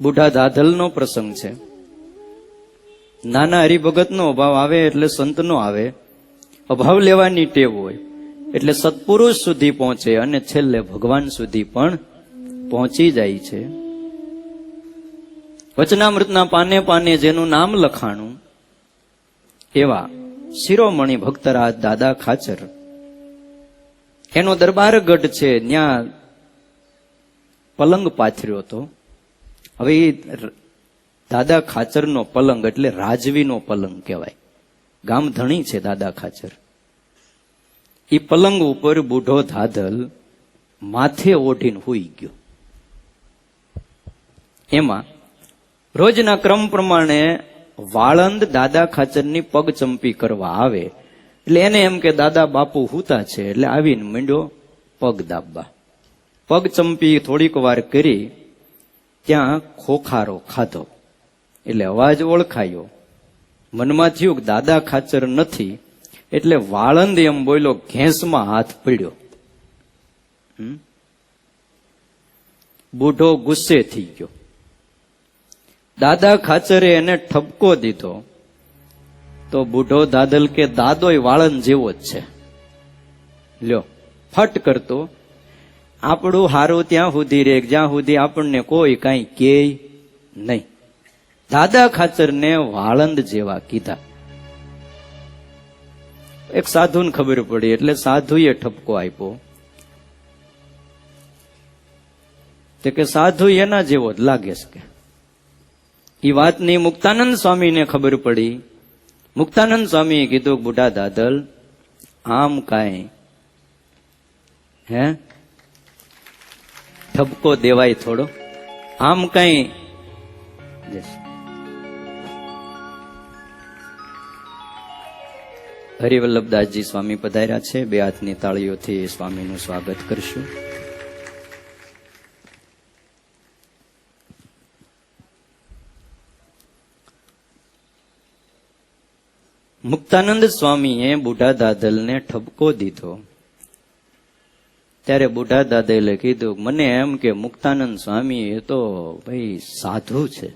બુઢા દાધલનો પ્રસંગ છે. નાના હરિભગતનો અભાવ આવે એટલે સંતનો આવે. અભાવ લેવાની ટેવ હોય એટલે સત્પુરુષ સુધી પહોંચે અને છેલ્લે ભગવાન સુધી પણ પહોંચી જાય છે. વચનામૃતના પાને પાને જેનું નામ લખાણું એવા શિરોમણી ભક્તરાજ દાદા ખાચર, એનો દરબાર ગઢ છે, ત્યાં પલંગ પાથર્યો હતો. હવે દાદા ખાચરનો પલંગ એટલે રાજવીનો પલંગ કહેવાય. ગામ ધણી છે દાદા ખાચર. એ પલંગ ઉપર બુઢો ધાધલ માથે ઓઢીને હુઈ ગયો. એમાં રોજના ક્રમ પ્રમાણે વાળંદ દાદા ખાચરની પગ ચંપી કરવા આવે એટલે એને એમ કે દાદા બાપુ હુતા છે એટલે આવીને માંડ્યો પગ દાબવા. પગ ચંપી થોડીક વાર કરી ત્યાં ખોખારો ખાધો એટલે અવાજ ઓળખાયો. મનમાં થયું કે દાદા ખાચર નથી એટલે વાળંદ એમ બોલ્યો, ઘેંસમાં હાથ પડ્યો. બુઢો ગુસ્સે થઈ ગયો. દાદા ખાચરે એને ઠપકો દીધો તો બુઢો દાદલ કે દાદોય વાળંદ જેવો જ છે. લ્યો, ફટ કરતો આપણું હારું ત્યાં સુધી રે જ્યાં સુધી આપણને કોઈ કઈ કે નહીં. દાદા ખાચરને વાળંદ જેવા કીધા. એક સાધુને ખબર પડી એટલે સાધુએ ઠપકો આપ્યો. તે કે સાધુ એના જેવો જ લાગે છે. એ વાતની મુક્તાનંદ સ્વામીને ખબર પડી. મુક્તાનંદ સ્વામીએ કીધું, બુઢા દાદલ આમ કાંઈ હે ઠપકો દેવાય થોડો, આમ કાંઈ. હરિવલ્લભદાસજી સ્વામી પધાર્યા છે. બે હાથની તાળીઓથી સ્વામીનું સ્વાગત કરશું. મુક્તાનંદ સ્વામીએ બુઢા દાદલને ઠપકો દીધો ત્યારે બુઢા દાદલે કીધું, મને એમ કે મુક્તાનંદ સ્વામી એ તો ભાઈ સાધુ છે,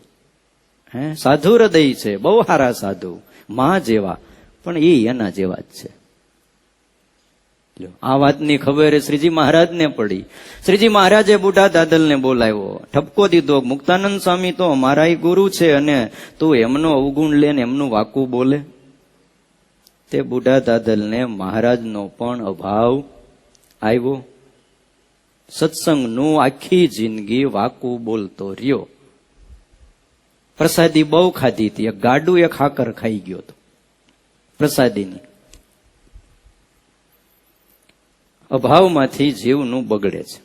હે સાધુ હૃદય છે, બહુ સારા સાધુ, માં જેવા, પણ એ એના જેવા જ છે. આ વાતની ખબર શ્રીજી મહારાજને પડી. શ્રીજી મહારાજે બુઢા દાદલને બોલાવ્યો, ઠપકો દીધો, મુક્તાનંદ સ્વામી તો અમારા ગુરુ છે અને તું એમનો અવગુણ લે ને એમનું વાકું બોલે. તે બુઢા દાદલને મહારાજનો પણ અભાવ આવ્યો. સત્સંગનું આખી જિંદગી વાકું બોલતો રહ્યો. પ્રસાદી બહુ ખાધી હતી. એક ગાડું એક ખાકર ખાઈ ગયો હતો પ્રસાદીની. અભાવમાંથી જીવનું બગડે છે.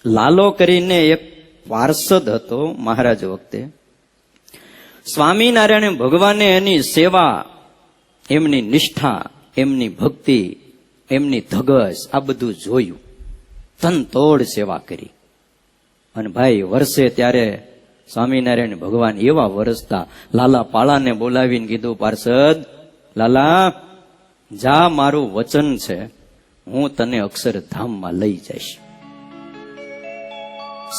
લાલો કરીને એક પાર્ષદ હતો મહારાજ વખતે. સ્વામિનારાયણ ભગવાને એની સેવા, એમની નિષ્ઠા, એમની ભક્તિ, એમની ધગસ આ બધું જોયું. તનતોડ સેવા કરી. અને ભાઈ વરસે ત્યારે સ્વામિનારાયણ ભગવાન એવા વરસતા લાલા પાળાને બોલાવીને કીધું, પાર્ષદ લાલા જા, મારું વચન છે, હું તને અક્ષરધામમાં લઈ જઈશ.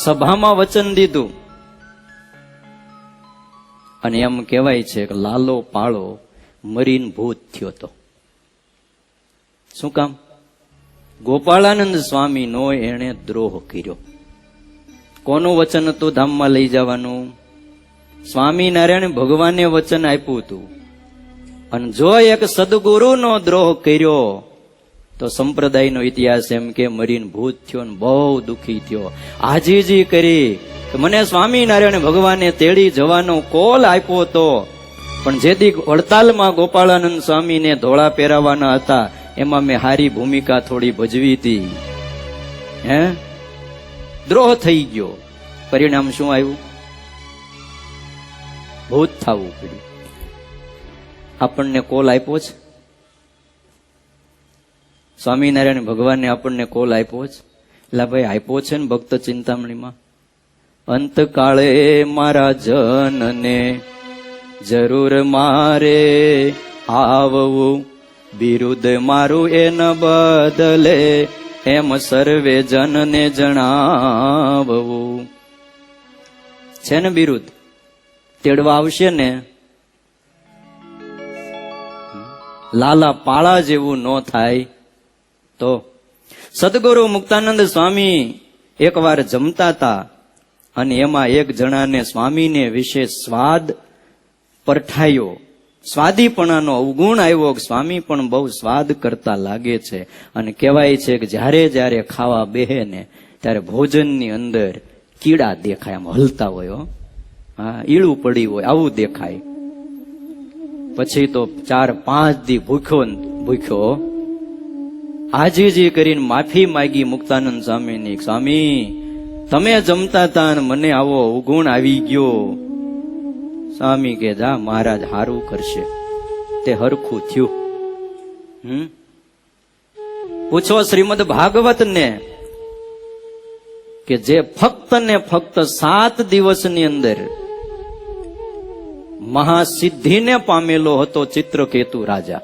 સભામાં વચન દીધું. અને એમ કહેવાય છે કે લાલો પાળો મરીન ભૂત થયો તો. શું કામ? ગોપાળાનંદ સ્વામીનો એણે દ્રોહ કર્યો. કોનું વચન હતું ધામમાં લઈ જવાનું? સ્વામિનારાયણ ભગવાને વચન આપ્યું હતું. અને જો એક સદગુરુનો દ્રોહ કર્યો તો સંપ્રદાયનો ઇતિહાસ એમ કે મરીન ભૂત થયો ને બહુ દુઃખી થયો. આજીજી કરી મને સ્વામિનારાયણ ભગવાને તેડી જવાનો કોલ આપ્યો હતો, પણ જેથી વડતાલમાં ગોપાળાનંદ સ્વામીને ધોળા પહેરાવાના હતા એમાં મેં હારી ભૂમિકા થોડી ભજવી હતી. હે દ્રોહ થઈ ગયો. પરિણામ શું આવ્યું? ભૂત થવું પડ્યું. આપણને કોલ આપ્યો છે સ્વામિનારાયણ ભગવાને, આપણને કોલ આપ્યો છે. એટલે ભાઈ આપ્યો છે ને ભક્ત ચિંતામણીમાં, અંતકાળે મારા જનને જરૂર મારે આવવું, બિરુદ મારું એ ન બદલે એમ સર્વે જનને જણાવવું. છે ને બિરુદ? તેડવા આવશે ને? લાલા પાળા જેવું ન થાય તો. સદગુરુ મુક્તાનંદ સ્વામી એકવાર જમતા હતા અને એમાં એક જણાને સ્વામીને વિશે સ્વાદ પરઠાયો, સ્વાદીપણાનો અવગુણ આવ્યો. સ્વામી પણ બહુ સ્વાદ કરતા લાગે છે અને કહેવાય છે કે જ્યારે જ્યારે ખાવા બેહે ને ત્યારે ભોજનની અંદર કીડા દેખાય, આમ હલતા હોય, હા, ઈળું પડી હોય આવું દેખાય. પછી તો 4-5 દી ભૂખ્યો આજીજી કરીને માફી માંગી મુક્તાનંદ સ્વામીની. સ્વામી, તમે જમતા હતા અને મને આવો અવગુણ આવી ગયો. સ્વામી કે જા, મહારાજ હારું કરશે, તે હરખું થયું. પૂછો શ્રીમદ ભાગવત ને કે જે ફક્ત ને ફક્ત 7 દિવસની અંદર મહાસિદ્ધિને પામેલો હતો ચિત્રકેતુ રાજા,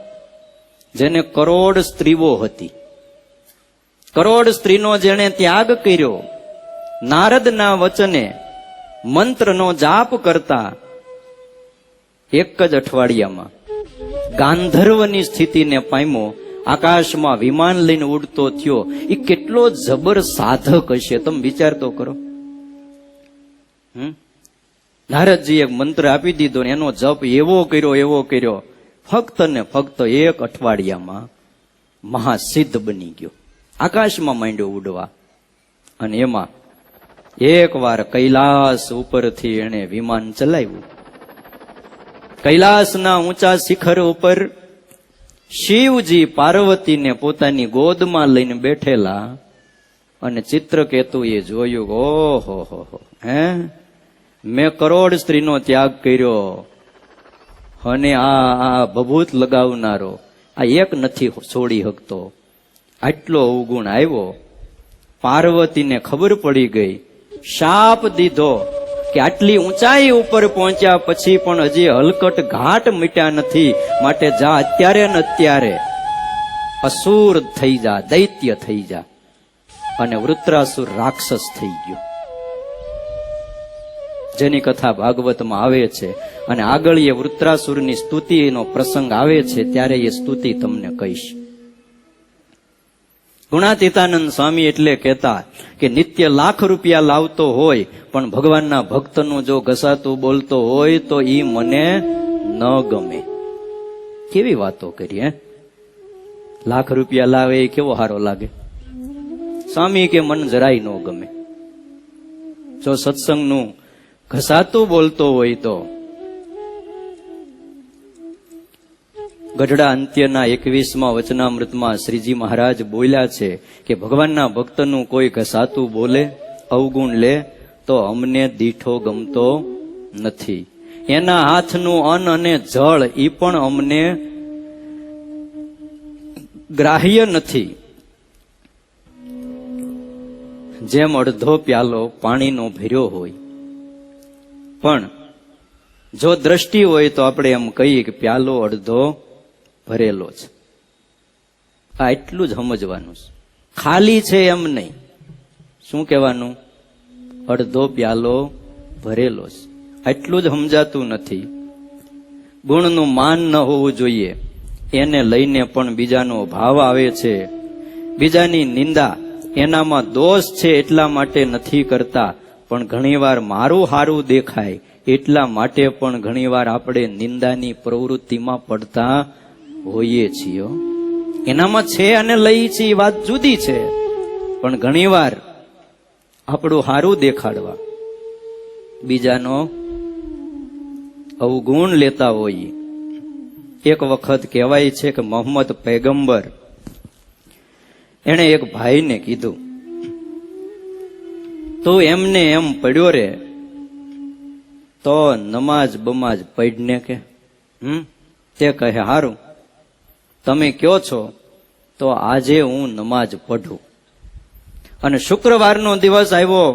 જેને કરોડ સ્ત્રીઓ હતી. કરોડ સ્ત્રીનો જેણે ત્યાગ કર્યો, નારદના વચને મંત્રનો જાપ કરતા એક જ અઠવાડિયામાં ગાંધર્વની સ્થિતિને પામ્યો, આકાશમાં વિમાન લઈને ઉડતો થયો. એ કેટલો જબર સાધક હશે, તમે વિચાર તો કરો. નારદજી એક મંત્ર આપી દીધો ને એનો જપ એવો કર્યો, ફક્ત ને ફક્ત એક અઠવાડિયામાં મહાસિદ્ધ બની ગયો, આકાશમાં માંડ્યો ઉડવા. અને એમાં એક વાર કૈલાસ ઉપરથી એણે વિમાન ચલાવ્યું. કૈલાસના ઊંચા શિખર ઉપર શિવજી પાર્વતીને પોતાની ગોદમાં લઈને બેઠેલા અને ચિત્રકેતુએ જોયું, ઓહો, મેં કરોડ સ્ત્રીનો ત્યાગ કર્યો અને આ ભભૂત લગાવનારો આ એક નથી છોડી શકતો. આટલો અવગુણ આવ્યો. પાર્વતીને ખબર પડી ગઈ, શાપ દીધો કે આટલી ઊંચાઈ ઉપર પહોંચ્યા પછી પણ હજી હલકટ ઘાટ મીટ્યા નથી, માટે જા અત્યારે ને અત્યારે અસુર થઈ જા, દૈત્ય થઈ જા. અને વૃત્રાસુર રાક્ષસ થઈ ગયો, જેની કથા ભાગવતમાં આવે છે. અને આગળ એ વૃત્રાસુરની સ્તુતિનો પ્રસંગ આવે છે ત્યારે એ સ્તુતિ તમને કહીશ. ગુણાતીતાનંદ સ્વામી એટલે કહેતા કે નિત્ય લાખ રૂપિયા લાવતો હોય પણ ભગવાનના ભક્તનું જો ઘસાતું બોલતો હોય તો ઈ મને ન ગમે. કેવી વાતો કરી, હે? લાખ રૂપિયા લાવે એ કેવો હારો લાગે? સ્વામી કે મન જરાય ન ગમે. જો સત્સંગનું ઘસાતું બોલતો હોય તો. ગઢડા અંત્યના 21મા વચનામૃતમાં શ્રીજી મહારાજ બોલ્યા છે કે ભગવાનના ભક્તનું કોઈ ઘસાતું બોલે, અવગુણ લે તો અમને દીઠો ગમતો નથી. એના હાથનું અન્ન અને જળ એ પણ અમને ગ્રાહ્ય નથી. જેમ અડધો પ્યાલો પાણીનો ભર્યો હોય, પણ જો દ્રષ્ટિ હોય તો આપણે એમ કહીએ કે પ્યાલો અડધો ભરેલો છે. આ એટલું જ સમજવાનું છે, ખાલી છે એમ નહીં. શું કહેવાનું? અડધો પ્યાલો ભરેલો છે, એટલું જ સમજાતું નથી. ગુણનું માન ન હોવું જોઈએ, એને લઈને પણ બીજાનો ભાવ આવે છે. બીજાની નિંદા એનામાં દોષ છે એટલા માટે નથી કરતા, પણ ઘણીવાર મારું હારું દેખાય એટલા માટે પણ ઘણીવાર આપણે નિંદાની પ્રવૃત્તિમાં પડતા હોઈએ છીએ. એનામાં છે અને લઈ છે એ વાત જુદી છે, પણ ઘણીવાર આપણું હારું દેખાડવા બીજાનો અવગુણ લેતા હોઈએ. એક વખત કહેવાય છે કે મોહમ્મદ પૈગંબર એણે એક ભાઈને કીધું, તું એમને એમ પડ્યો રે તો નમાજ બમાજ પઢને કે. તે કહે, હારું, તમે કયો છો તો આજે હું નમાજ પઢું. અને શુક્રવારનો દિવસ આવ્યો,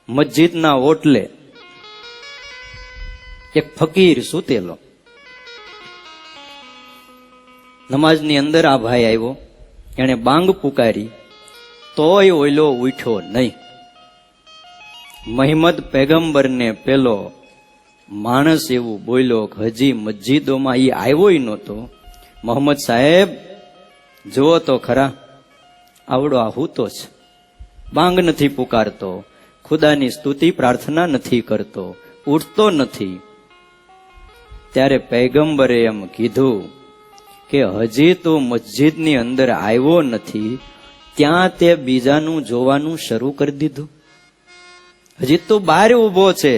મસ્જિદના ઓટલે એક ફકીર સૂતેલો. નમાજની અંદર આ ભાઈ આવ્યો, એને બાંગ પુકારી તોય ઓયલો ઉઠ્યો નહીં. મહિમદ પૈગંબરને પેલો માણસ એવું બોલ્યો કે હજી મસ્જિદોમાં એ આવ્યો નહોતો. મોહમ્મદ સાહેબ જુઓ તો ખરા, આવડો આ હૂતો છે, બાંગ નથી પુકારતો, ખુદાની સ્તુતિ પ્રાર્થના નથી કરતો, ઉઠતો નથી. ત્યારે પૈગંબરે એમ કીધું કે હજી તો મસ્જિદની અંદર આવ્યો નથી, ત્યાં તે બીજાનું જોવાનું શરૂ કરી દીધું. હજી તો બહાર ઉભો છે.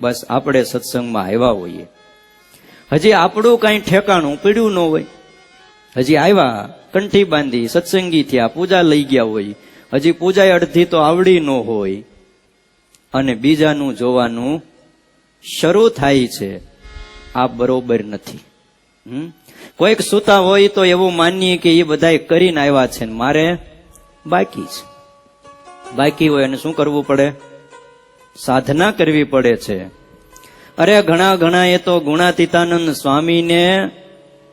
બસ આપણે સત્સંગમાં આવ્યા હોઈએ, હજી આપણું કઈ ઠેકાણું પીડ્યું ન હોય, હજી આવ્યા કંઠી બાંધી સત્સંગી થયા, પૂજા લઈ ગયા હોય, હજી પૂજા અડધી તો આવડી ન હોય અને બીજાનું જોવાનું શરૂ થાય છે. આ બરોબર નથી. કોઈક સૂતા હોય તો એવું માનીએ કે એ બધા કરીને આવ્યા છે, મારે બાકી છે. બાકી હોય અને શું કરવું પડે? સાધના કરવી પડે છે. અરે ઘણા એ તો ગુણાતીતાનંદ સ્વામીને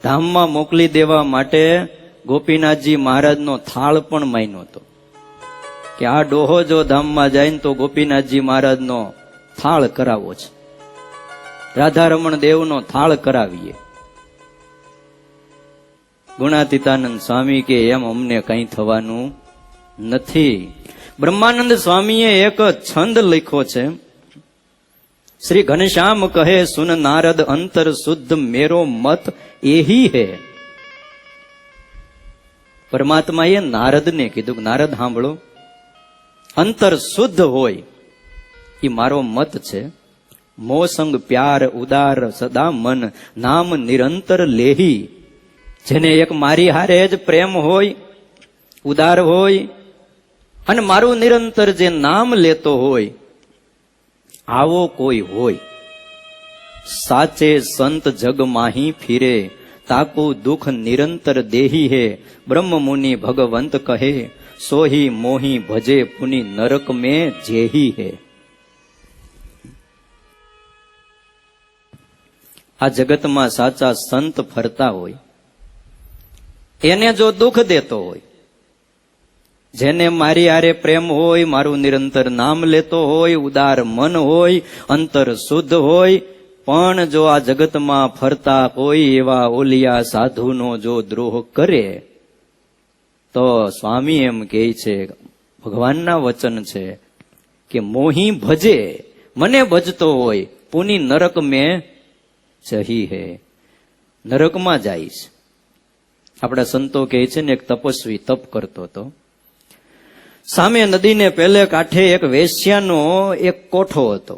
ધામમાં મોકલી દેવા માટે ગોપીનાથજી મહારાજનો થાળ પણ માન્યો હતો કે આ ડોહો જો ધામમાં જાય ને તો ગોપીનાથજી મહારાજનો થાળ કરાવવો છે, રાધારમણ દેવનો થાળ કરાવીએ. ગુણાતીતાનંદ સ્વામી કે એમ અમને કઈ થવાનું નથી. બ્રહ્માનંદ સ્વામીએ એક છંદ લખ્યો છે, શ્રી ઘનશ્યામ કહે સુન નારદ અંતર શુદ્ધ મેરો મત એહી હે. પરમાત્માએ નારદને કીધું કે નારદ સાંભળો, અંતર શુદ્ધ હોય એ મારો મત છે. મોસંગ પ્યાર ઉદાર સદા મન નામ નિરંતર લેહી. જેને એક મારી હારે જ પ્રેમ હોય, ઉદાર હોય અને મારું નિરંતર જે નામ લેતો હોય, આવો કોઈ હોય. સાચે સંત જગ માહી ફિરે તાકુ દુઃખ નિરંતર દેહી હે. બ્રહ્મ મુનિ ભગવંત કહે સોહી મોહી ભજે પુનિ નરક में જેહી હે. આ જગતમાં સાચા સંત ફરતા હોય, એને જો દુઃખ દેતો હોય, જેને મારી હારે પ્રેમ હોય, મારું નિરંતર નામ લેતો હોય, ઉદાર મન હોય, અંતર શુદ્ધ હોય, પણ જો આ જગતમાં ફરતા કોઈ એવા ઓલિયા સાધુનો જો દ્રોહ કરે તો સ્વામી એમ કહે છે, ભગવાનના વચન છે કે મોહી ભજે, મને ભજતો હોય, પુની નરક મેં જહી હે, નરકમાં જઈશ. આપણા સંતો કહે છે ને, એક તપસ્વી તપ કરતો હતો, સામે નદીને પેલે કાંઠે એક વેશ્યાનો એક કોઠો હતો.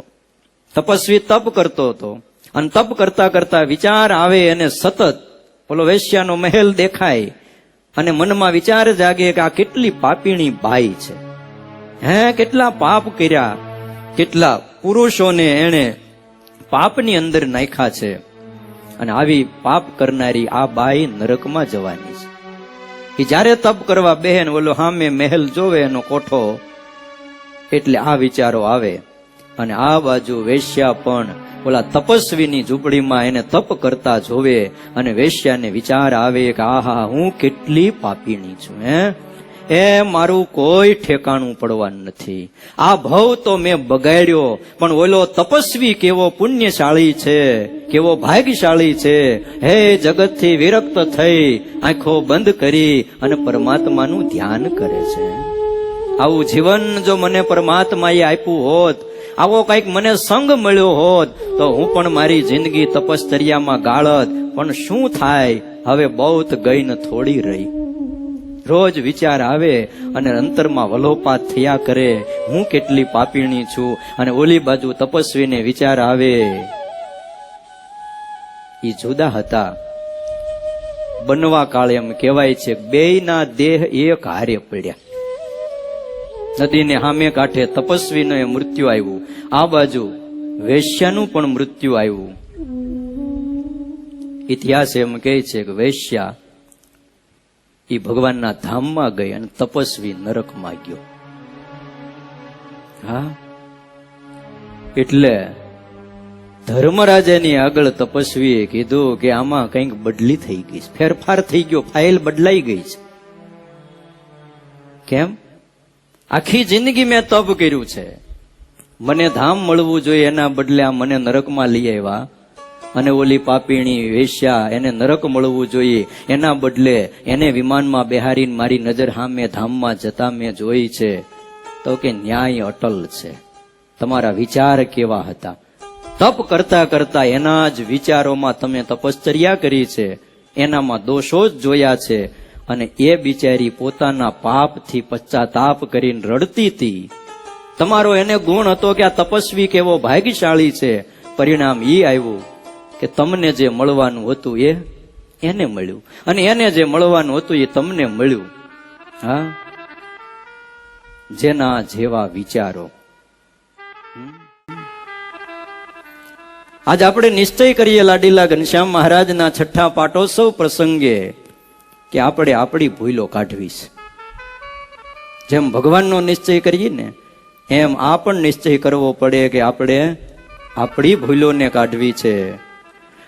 તપસ્વી તપ કરતો હતો અને તપ કરતા કરતા વિચાર આવે અને સતત ઓલો વેશ્યાનો મહેલ દેખાય અને મનમાં વિચાર જાગે કે આ કેટલી પાપીણી બાઈ છે, કેટલા પાપ કર્યા, કેટલા પુરુષોને એને પાપની અંદર નાખ્યા છે અને આવી પાપ કરનારી આ બાઈ નરકમાં જવાની છે. કે જ્યારે તપ કરવા બેહેન ઓલો સામે મહેલ જોવે એનો કોઠો, એટલે આ વિચારો આવે અને આ બાજુ વેશ્યા પણ ઓલા તપસ્વીની ઝૂંપડીમાં એને તપ કરતા જોવે અને વેશ્યાને વિચાર આવે કે આહા હું કેટલી પાપીણી છું, એ મારું કોઈ ઠેકાણું પડવાનું નથી, આ ભવ તો મેં બગાડ્યો, પણ ઓલો તપસ્વી કેવો પુણ્યશાળી છે, કેવો ભાગ્યશાળી છે, હે જગતથી વિરક્ત થઈ આંખો બંધ કરી અને પરમાત્માનું ધ્યાન કરે છે. આવું જીવન જો મને પરમાત્માએ આપ્યું હોત, આવો કઈક મને સંગ મળ્યો હોત તો હું પણ મારી જિંદગી તપશ્ચર્યામાં ગાળત, પણ શું થાય, હવે બહુ ગઈ ને થોડી રહી. રોજ વિચાર આવે અને અંતરમાં વલોપાત થયા કરે, હું કેટલી પાપીણી છું, અને ઓલી બાજુ તપસ્વીને વિચાર આવે. એ જુદા હતા. બનવા કાળે એમ કહેવાય છે, બેયના દેહ એક હારે પડ્યા. નદીને સામે કાંઠે તપસ્વીને મૃત્યુ આવ્યું, આ બાજુ વેશ્યાનું પણ મૃત્યુ આવ્યું. ઇતિહાસ એમ કહે છે કે વેશ્યા એ ભગવાનના ધામમાં ગઈ અને તપસ્વી નરકમાં ગયો. હા, એટલે ધર્મરાજાની આગળ તપસ્વીએ કીધું કે આમાં કંઈક બદલી થઈ ગઈ છે, ફેરફાર થઈ ગયો, ફાઇલ બદલાઈ ગઈ છે. કેમ? આખી જિંદગી મેં તપ કર્યું છે, મને ધામ મળવું જોઈએ, એના બદલે આ મને નરકમાં લઈ આવ્યા. અને ઓલી પાપીણી વેશ્યા, એને નરક મળવું જોઈએ, એના બદલે એને વિમાનમાં બેહારીને મારી નજર સામે ધામમાં જતા મેં જોઈ છે. તો કે ન્યાય અટલ છે. તમારા વિચાર કેવા હતા? તપ કરતા કરતા એના જ વિચારોમાં તમે તપશ્ચર્યા કરી છે, એનામાં દોષો જ જોયા છે. અને એ બિચારી પોતાના પાપથી પશ્ચાતાપ કરીને રડતી હતી. તમારો એને ગુણ હતો કે આ તપસ્વી કેવો ભાગ્યશાળી છે. પરિણામ ઈ આવ્યું કે તમને જે મળવાનું હતું એ એને મળ્યું, અને એને જે મળવાનું હતું એ તમને મળ્યું. હા, જેના જેવા વિચારો. આજ આપણે નિશ્ચય કરીએ લાડીલા ઘનશ્યામ મહારાજના 6ઠ્ઠા પાટોત્સવ પ્રસંગે કે આપણે આપણી ભૂલો કાઢવી છે. જેમ ભગવાનનો નિશ્ચય કરીએ ને એમ આ પણ નિશ્ચય કરવો પડે કે આપણે આપણી ભૂલોને કાઢવી છે.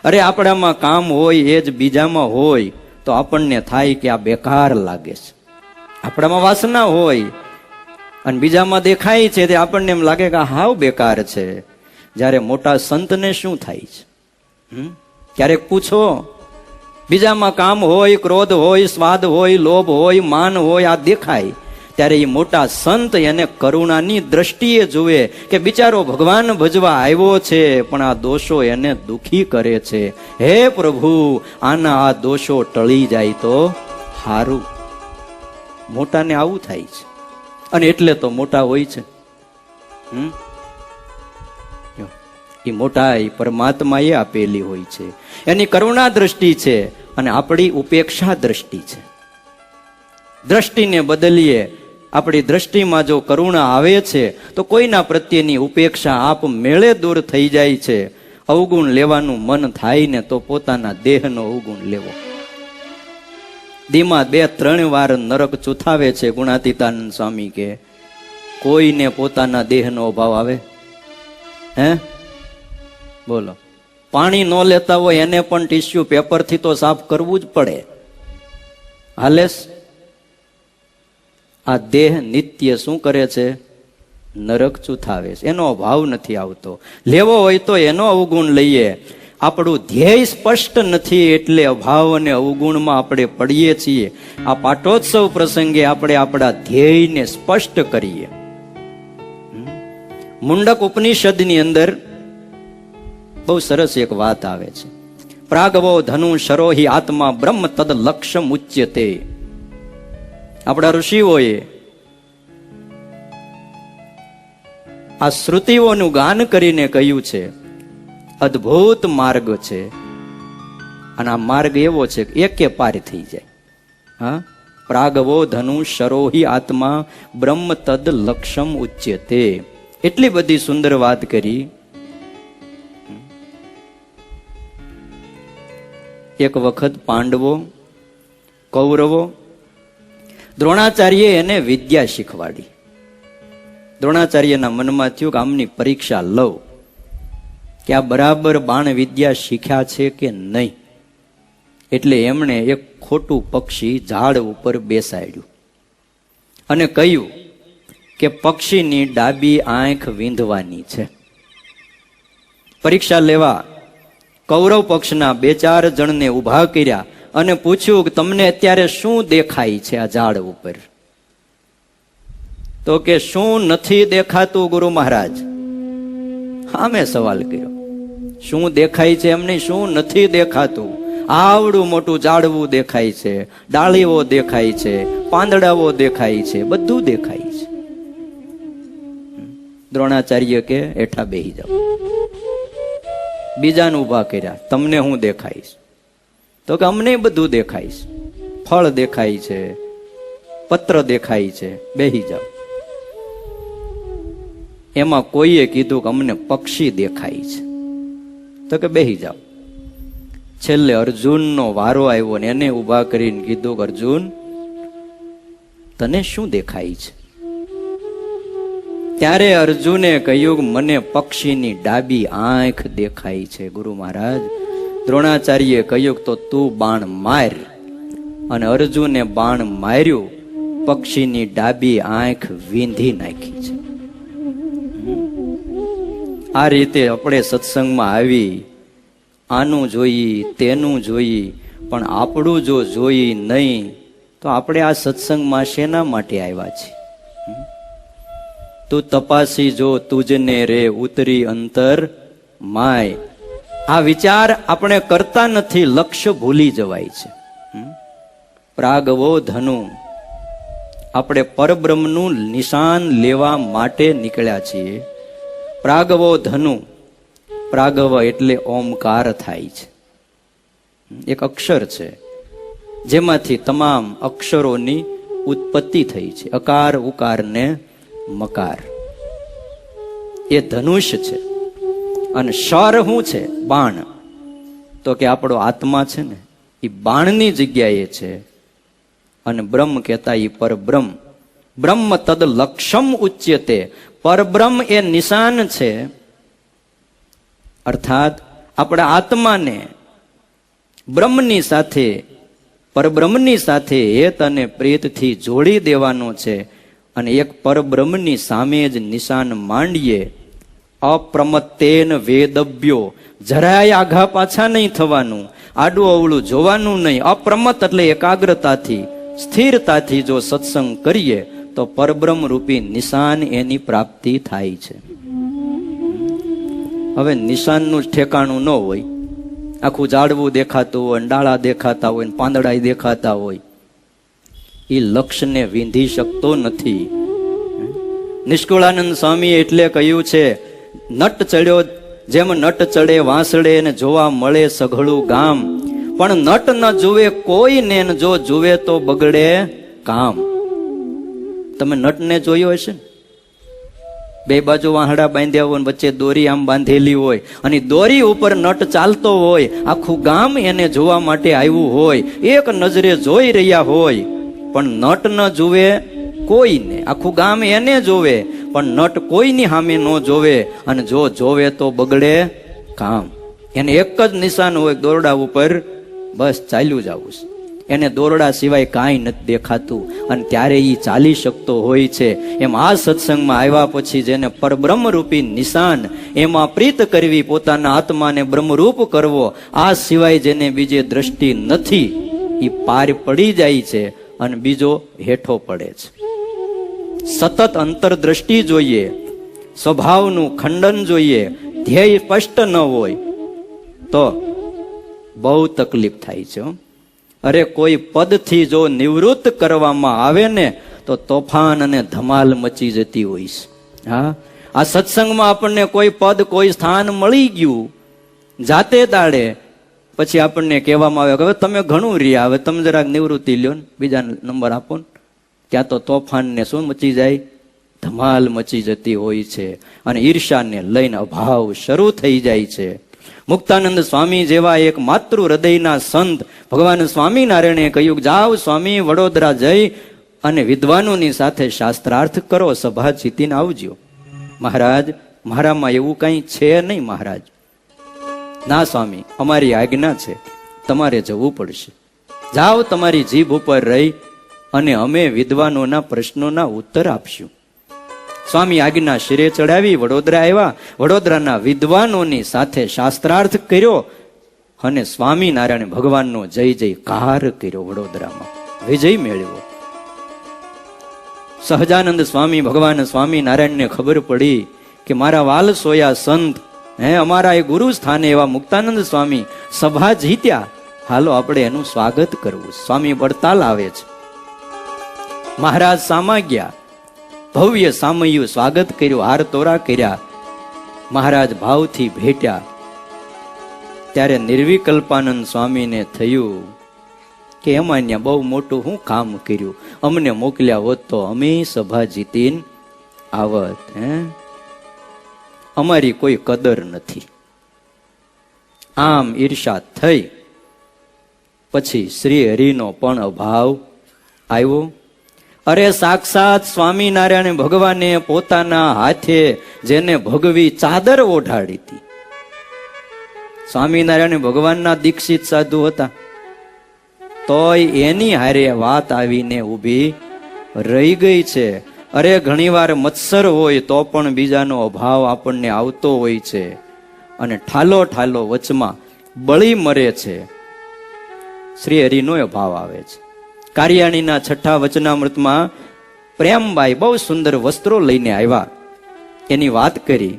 અરે આપણામાં કામ હોય એ જ બીજામાં હોય તો આપણને થાય કે આ બેકાર લાગે છે. આપણામાં વાસના હોય અને બીજામાં દેખાય છે તે આપણને એમ લાગે કે આ હાવ બેકાર છે. જ્યારે મોટા સંતને શું થાય છે? ક્યારેક પૂછો, બીજામાં કામ હોય, ક્રોધ હોય, સ્વાદ હોય, લોભ હોય, માન હોય, આ દેખાય, ત્યારે એ મોટા સંત એને કરુણાની દ્રષ્ટિએ જુએ કે બિચારો ભગવાન ભજવા આવ્યો છે પણ આ દોષો એને દુખી કરે છે. હે પ્રભુ, આના આ દોષો ટળી જાય તો હારું. મોટાને આવું થાય છે, અને એટલે તો મોટા હોય છે. એ મોટાઈ પરમાત્માએ આપેલી હોય છે, એની કરુણા દ્રષ્ટિ છે અને આપણી ઉપેક્ષા દ્રષ્ટિ છે. દ્રષ્ટિને બદલીએ, આપણી દ્રષ્ટિમાં જો કરુણા આવે છે તો કોઈના પ્રત્યેની ઉપેક્ષા આપ મેળે દૂર થઈ જાય છે. અવગુણ લેવાનું મન થાય ને તો પોતાના દેહનો અવગુણ લેવો. દીમાં 2-3 વાર નરક ચૂથાવે છે ગુણાતીતાનંદ સ્વામી કે કોઈને પોતાના દેહનો અભાવ આવે? હે બોલો. પાણી ન લેતા હોય એને પણ ટીસ્યુ પેપરથી તો સાફ કરવું જ પડે. હાલેસ આ દેહ નિત્ય શું કરે છે? નરક ચૂથાવે છે. એનો અભાવ નથી આવતો. લેવો હોય તો એનો અવગુણ લઈએ. આપણું ધ્યેય સ્પષ્ટ નથી એટલે અભાવ અને અવગુણમાં આપણે પડીએ છીએ. આ પાટોત્સવ પ્રસંગે આપણે આપણા ધ્યેયને સ્પષ્ટ કરીએ. મુંડક ઉપનિષદની અંદર બહુ સરસ એક વાત આવે છે. પ્રાગવો ધનુ શરોહી આત્મા બ્રહ્મ તદ લક્ષ્યમ ઉચ્યતે. આપણા ઋષિઓએ આ શ્રુતિઓનું ગાન કરીને કહ્યું છે અદ્ભુત માર્ગ છે, અને આ માર્ગ એવો છે કે એકે પાર થઈ જાય. હા, પ્રાગવો ધનુ શરોહી આત્મા બ્રહ્મ તદ લક્ષ્યમ ઉચ્યતે. એટલી બધી સુંદર વાત કરી. એક વખત પાંડવો, કૌરવો, દ્રોણાચાર્ય એને વિદ્યા શીખવાડી. દ્રોણાચાર્યના મનમાં થયું કે આમની પરીક્ષા લઉં કે આ બરાબર બાણ વિદ્યા શીખ્યા છે કે નહીં. એટલે એમણે એક ખોટું પક્ષી ઝાડ ઉપર બેસાડ્યું અને કહ્યું કે પક્ષીની ડાબી આંખ વીંધવાની છે. પરીક્ષા લેવા કૌરવ પક્ષના 2-4 જણને ઉભા કર્યા અને પૂછ્યું કે તમને અત્યારે શું દેખાય છે આ ઝાડ ઉપર? તો કે શું નથી દેખાતું ગુરુ મહારાજ? હા, મેં સવાલ કર્યો, શું દેખાય છે? એમને શું નથી દેખાતું? આવડું મોટું ઝાડવું દેખાય છે, ડાળીઓ દેખાય છે, પાંદડાઓ દેખાય છે, બધું દેખાય છે. દ્રોણાચાર્ય કે હેઠા બેહી જાઓ. બીજાને ઉભા કર્યા, તમને હું દેખાઈશ? તો કે અમને બધું દેખાય છે, ફળ દેખાય છે, પત્ર દેખાય છે, બેહી જાઓ. એમાં કોઈએ કીધું કે અમને પક્ષી દેખાય છે, તો કે બેહી જાઓ. છેલ્લે અર્જુનનો વારો આવ્યો ને એને ઉભા કરીને કીધું કે અર્જુન, તને શું દેખાય છે? ત્યારે અર્જુને કહ્યું કે મને પક્ષીની ડાબી આંખ દેખાય છે ગુરુ મહારાજ. દ્રોણાચાર્યએ કહ્યું તો તું બાણ માર. અને અર્જુને બાણ માર્યું પક્ષીની ડાબી આંખ વીંધી નાખી છે. આ રીતે આપણે સત્સંગમાં આવી આનું જોઈ તેનું જોઈ, પણ આપણું જો જોઈ નહીં તો આપણે આ સત્સંગમાં શેના માટે આવ્યા છીએ? તું તપાસી જો તુજને રે ઉતરી અંતર માય. આ વિચાર આપણે કરતા નથી, લક્ષ્ય ભૂલી જવાય છે. પ્રાગવો ધનુ, આપણે પરબ્રહ્મનું નિશાન લેવા માટે નીકળ્યા છીએ. પ્રાગવો ધનુ, પ્રાગવ એટલે ઓમકાર થાય છે, એક અક્ષર છે જેમાંથી તમામ અક્ષરોની ઉત્પત્તિ થઈ છે. અકાર ઉકાર ને મકાર, એ ધનુષ છે. અને શર શું છે? બાણ. તો કે આપણો આત્મા છે ને, એ બાણની જગ્યાએ છે. અને બ્રહ્મ કહેતા એ પરબ્રહ્મ. બ્રહ્મ તદ લક્ષ્યમ ઉચ્યતે, પરબ્રહ્મ એ નિશાન છે. અર્થાત આપણા આત્માને બ્રહ્મની સાથે, પરબ્રહ્મની સાથે હેત અને પ્રેતથી જોડી દેવાનો છે. અને એક પરબ્રહ્મની સામે જ નિશાન માંડીએ. અપ્રમત્તેન વેદવ્યો, જરાય આઘા પાછા નહીં થવાનું, આડું અવળું જોવાનું નહીં. અપ્રમત્ત એટલે એકાગ્રતાથી, સ્થિરતાથી જો સત્સંગ કરીએ તો પરબ્રહ્મ રૂપી નિશાન એની પ્રાપ્તિ થાય છે. હવે નિશાનનું ઠેકાણું ન હોય, આખું ઝાડવું દેખાતું હોય, ડાળા દેખાતા હોય, પાંદડા દેખાતા હોય, એ લક્ષ્યને વીંધી શકતો નથી. નિષ્કુળાનંદ સ્વામી એટલે કહ્યું છે, નટ ચડ્યો જેમ નટ ચડે વાંસળે ને જોવા મળે સઘળું ગામ, પણ નટ ન જુએ કોઈને, જો જુએ તો બગડે કામ. તમે નટને જોયો હશે ને, બે બાજુ વાહડા બાંધ્યા હોય, વચ્ચે દોરી આમ બાંધેલી હોય, અને દોરી ઉપર નટ ચાલતો હોય, આખું ગામ એને જોવા માટે આવ્યું હોય, એક નજરે જોઈ રહ્યા હોય, પણ નટ ન જુએ કોઈને. આખું ગામ એને જોવે, પણ નટ કોઈની સામે ન જોવે, અને જો જોવે તો બગડે કામ. એને એક જ નિશાન હોય દોરડા ઉપર, બસ ચાલ્યું જવું છે. એને દોરડા સિવાય કાંઈ નથી દેખાતું, અને ત્યારે એ ચાલી શકતો હોય છે. એમ આ સત્સંગમાં આવ્યા પછી જેને પરબ્રહ્મ રૂપી નિશાન, એમાં પ્રીત કરવી, પોતાના આત્માને બ્રહ્મરૂપ કરવો, આ સિવાય જેને બીજે દ્રષ્ટિ નથી, એ પાર પડી જાય છે અને બીજો હેઠો પડે છે. સતત અંતરદ્રષ્ટિ જોઈએ, સ્વભાવનું ખંડન જોઈએ, ધ્યેય સ્પષ્ટ ન હોય તો બહુ તકલીફ થાય છે. અરે કોઈ પદથી જો નિવૃત્ત કરવામાં આવે ને તો તોફાન અને ધમાલ મચી જતી હોય છે. હા, આ સત્સંગમાં આપણને કોઈ પદ, કોઈ સ્થાન મળી ગયું જાતે દાડે, પછી આપણને કહેવામાં આવે કે હવે તમે ઘણું રહ્યા, હવે તમે જરાક નિવૃત્તિ લ્યો ને, બીજા નંબર આપો ને. ત્યાં તો તોફાન ને શું મચી જાય? ધમાલ મચી જતી હોય છે. અને ઈર્ષાને લઈને અભાવ શરૂ થઈ જાય છે. મુક્તાનંદ સ્વામી જેવા એક માતૃ હૃદયના સંત ભગવાન સ્વામિનારાયણે કહ્યું, જાઓ સ્વામી વડોદરા જઈ અને વિદ્વાનોની સાથે શાસ્ત્રાર્થ કરો, સભા જીતીને આવજો. મહારાજ, મારામાં એવું કઈ છે નહીં મહારાજ. ના સ્વામી, અમારી આજ્ઞા છે, તમારે જવું પડશે. જાઓ, તમારી જીભ ઉપર રહી અને અમે વિદ્વાનોના પ્રશ્નોના ઉત્તર આપશું. સ્વામી આજ્ઞા શિરે ચડાવી વડોદરા આવ્યા. વડોદરાના વિદ્વાનોની સાથે શાસ્ત્રાર્થ કર્યો અને સ્વામિનારાયણ ભગવાનનો જય જયકાર કર્યો. વડોદરામાં વિજય મેળવ્યો. સહજાનંદ સ્વામી ભગવાન સ્વામિનારાયણને ખબર પડી કે મારા વાલ સોયા સંત, અમારા એ ગુરુ સ્થાને એવા મુક્તાનંદ સ્વામી સભા જીત્યા, હાલો આપણે એનું સ્વાગત કરવું. સ્વામી વડતાલ આવે છે. મહારાજ સામા ગયા, ભવ્ય સામયું સ્વાગત કર્યું, હાર તોરા કર્યા. મહારાજ ભાવથી ભેટ્યા. ત્યારે નિર્વિકલ્પાનંદ સ્વામીને થયું કે એમાં બહુ મોટું હું કામ કર્યું, અમને મોકલ્યા હોત તો અમે સભા જીતીને આવત. અમારી કોઈ કદર નથી. આમ ઈર્ષા થઈ. પછી શ્રી હરિનો પણ અભાવ આવ્યો. અરે સાક્ષાત સ્વામિનારાયણ ભગવાને પોતાના હાથે જેને ભગવી ચાદર ઓઢાડી હતી. સ્વામિનારાયણ ભગવાનના દીક્ષિત સાધુ હતા, તોય એની હારે વાત આવીને ઊભી રહી ગઈ છે. અરે ઘણીવાર મત્સર હોય તો પણ બીજાનો અભાવ આપણને આવતો હોય છે, અને ઠાલો ઠાલો વચમાં બળી મરે છે. શ્રી હરિનો અભાવ આવે છે. કારિયાણીના 6 વચનામૃતમાં પ્રેમબાઈ બહુ સુંદર વસ્ત્રો લઈને આવ્યા, એની વાત કરી.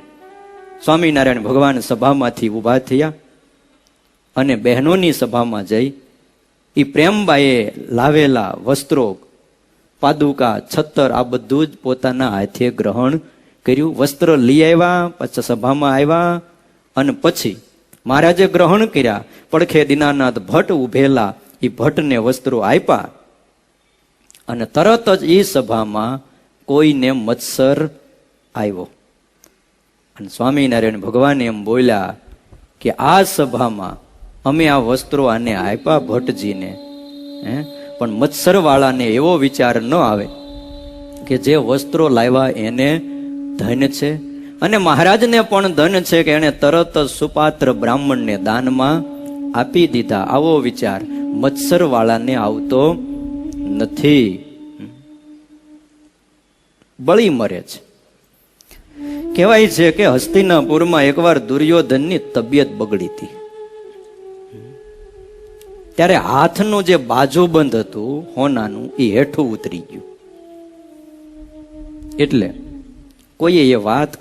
સ્વામિનારાયણ ભગવાન સભામાંથી ઊભા થયા અને બહેનોની સભામાં જઈ એ પ્રેમબાઈએ લાવેલા વસ્ત્રો, પાદુકા, છત્તર આ બધું જ પોતાના હાથે ગ્રહણ કર્યું. વસ્ત્ર લઈ આવ્યા, પછી સભામાં આવ્યા અને પછી મહારાજે ગ્રહણ કર્યા. પડખે દીનાનાથ ભટ્ટ ઉભેલા, એ ભટ્ટને વસ્ત્રો આપ્યા અને તરત જ એ સભામાં કોઈને મત્સર આવ્યો. અને સ્વામિનારાયણ ભગવાન એમ બોલ્યા કે આ સભામાં અમે આ વસ્ત્રો આને આપ્યા ભટ્ટજીને, પણ મત્સર વાળાને એવો વિચાર ન આવે કે જે વસ્ત્રો લાવ્યા એને ધન છે, અને મહારાજને પણ ધન છે કે એને તરત જ સુપાત્ર બ્રાહ્મણને દાનમાં આપી દીધા. આવો વિચાર મત્સર વાળાને આવતો નથી. બળી મરે છે. કહેવાય છે કે હસ્તિનાપુરમાં એકવાર દુર્યોધનની તબિયત બગડી હતી. ત્યારે હાથનું જે બાજુબંધ હતું હોનાનું એ હેઠું ઉતરી ગયું. એટલે કોઈએ એ વાત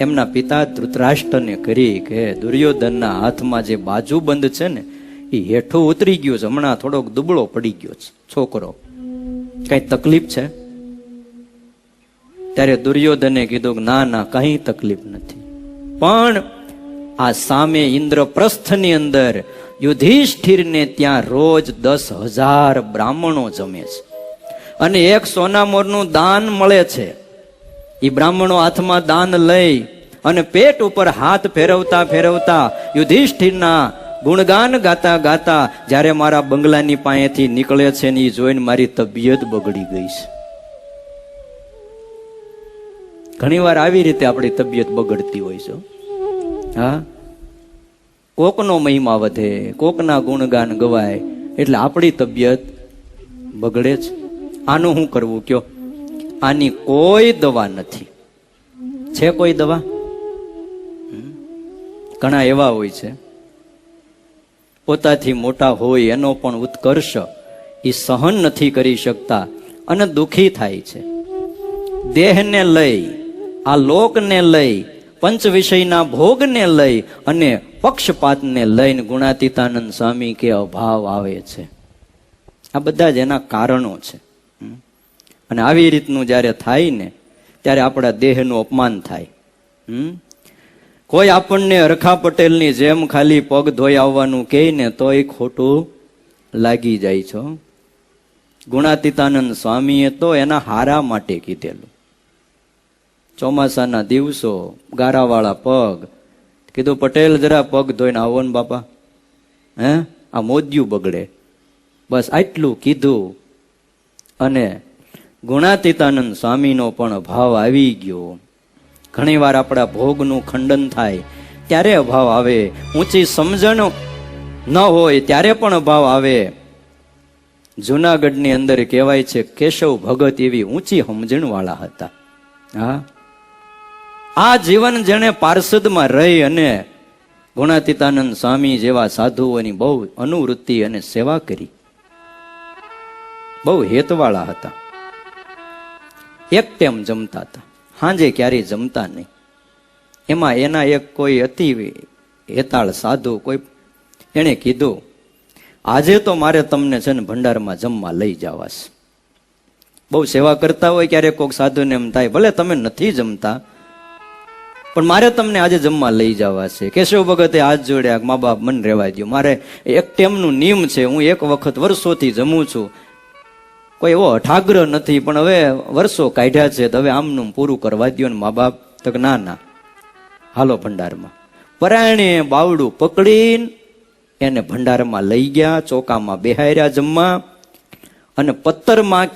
એમના પિતા ધૃતરાષ્ટ્રને કરી કે દુર્યોધનના હાથમાં જે બાજુબંધ છે ને એ હેઠું ઉતરી ગયું છે, હમણાં થોડોક દુબળો પડી ગયો છે છોકરો, કઈ તકલીફ છે? ત્યારે દુર્યોધને કીધું કે ના ના કઈ તકલીફ નથી, પણ આ સામે ઇન્દ્રપ્રસ્થની અંદર યુધિષ્ઠિરને ત્યાં રોજ 10,000 બ્રાહ્મણો જમે છે અને 1 સોનામોરનું દાન મળે છે. એ બ્રાહ્મણો હાથમાં દાન લઈ અને પેટ ઉપર હાથ ફેરવતા ફેરવતા યુધિષ્ઠિરના ગુણગાન ગાતા ગાતા જ્યારે મારા બંગલાની પાસેથી નીકળે છે ને એ જોઈને મારી તબિયત બગડી ગઈ છે. ઘણીવાર આવી રીતે આપણી તબિયત બગડતી હોય છે. હા, કોકનો મહિમા વધે, કોકના ગુણગાન ગવાય એટલે આપણી તબિયત બગડે છે. આનું શું કરવું કયો? આની કોઈ દવા નથી. છે કોઈ દવા? ઘણા એવા હોય છે પોતાથી મોટા હોય એનો પણ ઉત્કર્ષ એ સહન નથી કરી શકતા અને દુખી થાય છે. દેહને લઈ, આ લોકને લઈ, પંચ વિષયના ભોગને લઈ અને પક્ષપાતને લઈને ગુણાતીતાનંદ સ્વામી કે અભાવ આવે છે. આ બધા જ એના કારણો છે. અને આવી રીતનું જ્યારે થાય ને ત્યારે આપણા દેહનું અપમાન થાય. કોઈ આપણને હરખા પટેલની જેમ ખાલી પગ ધોઈ આવવાનું કહે ને તો એ ખોટું લાગી જાય છો. ગુણાતીતાનંદ સ્વામીએ તો એના હારા માટે કીધેલું. ચોમાસાના દિવસો, ગારાવાળા પગ, કીધું પટેલ જરા પગ ધોઈને આવો ને બાપા, આ મોદ્યું બગડે. બસ આટલું કીધું અને ગુણાતીતાનંદ સ્વામીનો પણ અભાવ આવી ગયો. ઘણી વાર આપણા ભોગનું ખંડન થાય ત્યારે અભાવ આવે, ઊંચી સમજણ ન હોય ત્યારે પણ અભાવ આવે. જુનાગઢની અંદર કહેવાય છે કેશવ ભગત એવી ઊંચી સમજણ વાળા હતા. હા, આ જીવન જેણે પાર્ષદમાં રહી અને ગુણાતીતાનંદ સ્વામી જેવા સાધુઓની બહુ અનુવૃત્તિ અને સેવા કરી, બહુ હેતવાળા હતા. એક ટાઈમ જમતા હતા, સાંજે ક્યારેય જમતા નહીં. એમાં એના એક કોઈ અતિ હેતાળ સાધુ કોઈ એને કીધું આજે તો મારે તમને છે ને ભંડારમાં જમવા લઈ જવા છે. બહુ સેવા કરતા હોય ક્યારેક કોઈક સાધુને એમ થાય ભલે તમે નથી જમતા પણ મારે તમને આજે જમવા લઈ જવા છે. કેશવ ભગતે હાથ જોડ્યા, મા બાપ મને રહેવા દો, મારે એક ટાઈમનું નિયમ છે, હું એક વખત વર્ષોથી જમું છું, કોઈ એવો અઠાગ્રહ નથી, પણ હવે વર્ષો કાઢ્યા છે તો હવે આમનું પૂરું કરવા દો ને મા બાપ. તો ના ના હાલો ભંડારમાં. પરાયણે બાવડું પકડીને એને ભંડારમાં લઈ ગયા, ચોકામાં બેહાર્યા જમવા અને પત્તરમાં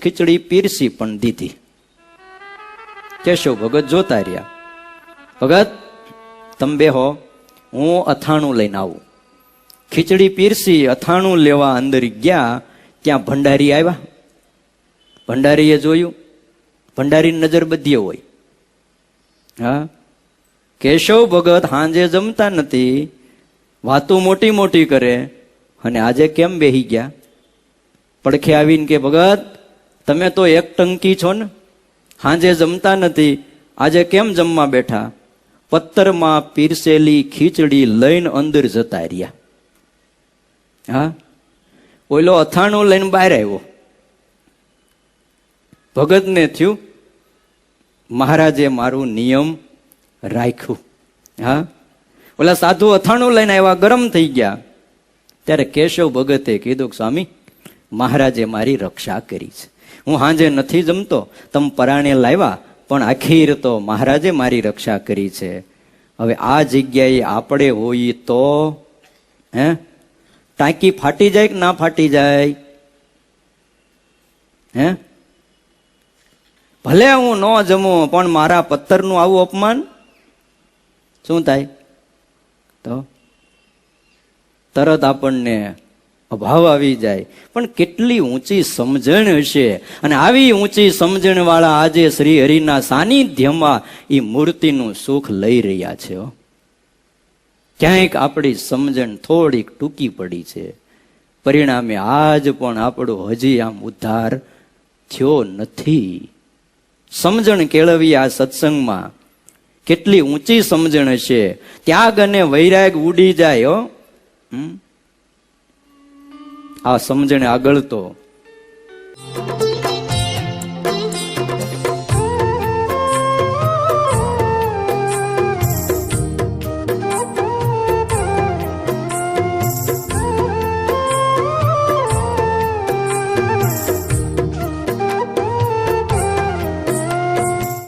ખીચડી પીરસી પણ દીધી. કેશવ ભગત જોતા રહ્યા, ભગત તમે બેહો, હું અથાણું લઈને આવું. ખીચડી પીરસી અથાણું લેવા અંદર ગયા, ત્યાં ભંડારી આવ્યા. ભંડારીએ જોયું, ભંડારીની નજર બધીએ હોય. હા, કેશવ ભગત હાંજે જમતા નથી, વાતું મોટી મોટી કરે, અને આજે કેમ બેહી ગયા? પડખે આવીને કે ભગત તમે તો એક ટંકી છો ને, હાંજે જમતા નથી, આજે કેમ જમવા બેઠા? પત્તરમાં પીરસેલી ખીચડી લઈને અંદર જતા રહ્યા. હા, ઓલો અથાણું લઈને બહાર આવ્યો. ભગતને થયું મહારાજે મારું નિયમ રાખ્યું. હા, ઓલા સાધુ અથાણું લઈને આવ્યા, ગરમ થઈ ગયા. ત્યારે કેશવ ભગતે કીધું કે સ્વામી મહારાજે મારી રક્ષા કરી છે, હું હાંજે નથી જમતો, તમે પરાણે લાવ્યા, પણ આખીર તો મહારાજે મારી રક્ષા કરી છે. હવે આ જગ્યાએ આપણે હોઈએ તો હે ટાંકી ફાટી જાય કે ના ફાટી જાય? હે, ભલે હું ન જમું, પણ મારા પત્તરનું આવું અપમાન શું થાય? તો તરત આપણને અભાવ આવી જાય. પણ કેટલી ઊંચી સમજણ હશે, અને આવી ઊંચી સમજણ વાળા આજે શ્રી હરિના સાનિધ્યમાં એ મૂર્તિનું સુખ લઈ રહ્યા છે. ક્યાંક આપણી સમજણ થોડીક ટૂંકી પડી છે, પરિણામે આજ પણ આપણો હજી આમ ઉદ્ધાર થયો નથી. સમજણ કેળવી આ સત્સંગમાં કેટલી ઊંચી સમજણ હશે. ત્યાગ અને વૈરાગ ઉડી જાય હો આ સમજણ આગળ તો.